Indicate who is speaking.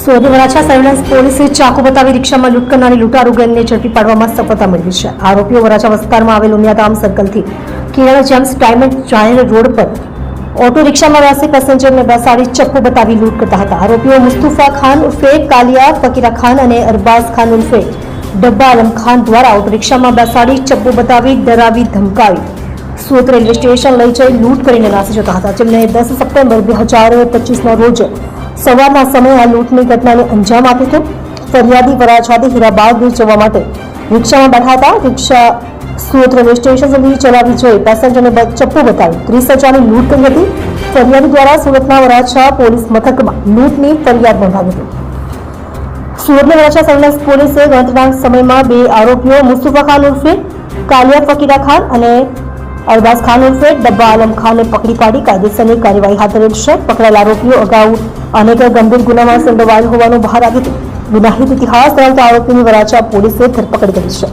Speaker 1: Surat Varachha surveillance પોલીસે ચાકુ બતાવી રિક્ષામાં લૂંટ કરનારી લૂંટારૂ ગેંગને ઝડપી પાડવામાં સફળતા મેળવી છે. આરોપીઓ વરાછા વિસ્તારમાં આવેલ ઉમિયાધામ સર્કલથી કિરણ જેમ્સ ડાયમંડ જાહેર રોડ પર ઓટો રિક્ષામાં બેસી પેસેન્જરને બેસાડી ચપ્પુ બતાવી લૂંટ કરતા હતા. આરોપીઓ મુસ્તુફા ખાન ઉર્ફે કાલિયા ફકીરા ખાન અને અરબાઝ ખાન ઉર્ફે ડબ્બા આલમ ખાન દ્વારા ઓટો રિક્ષામાં બેસાડી ચપ્પુ બતાવી ડરાવી ધમકાવી સુરત રેલવે સ્ટેશન લઈ જઈ લૂંટ કરીને નાસી જતા હતા. જેમને 10 સપ્ટેમ્બર 2025ના રોજ સવારના સમયે આ લૂંટની ઘટનાને અંજામ આપ્યો હતો. ફરિયાદી વરાછાથી હીરાબાગ જવા માટે રિક્ષામાં બેઠા હતા. રિક્ષા સુરત રેલવે સ્ટેશન સુધી ચલાવી જઈ પેસેન્જરને ચપ્પુ બતાવી 30,000ની લૂંટ કરી હતી. ફરિયાદી દ્વારા સુરતના વરાછા પોલીસ મથકમાં લૂંટની ફરિયાદ નોંધાવી હતી. સુરતના વરાછા સર્વેલન્સ પોલીસે ગણતરીના સમયમાં 2 આરોપીઓ મુસ્તુફા ખાન ઉર્ફે કાલિયા ફકીરા ખાન અને અરબાઝ ખાન ઉર્ફે ડબ્બા આલમ ખાનને પકડી પાડી કાયદેસરની કાર્યવાહી હાથ ધરેલ છે. પકડાયેલ આરોપીઓ અગાઉ અનેક ગંભીર ગુનામાં સંડોવાયેલ હોવાનું બહાર આવ્યું હતું. ગુનાહિત ઇતિહાસ ધરાવતા આરોપીની વરાછા પોલીસે ધરપકડ કરી છે.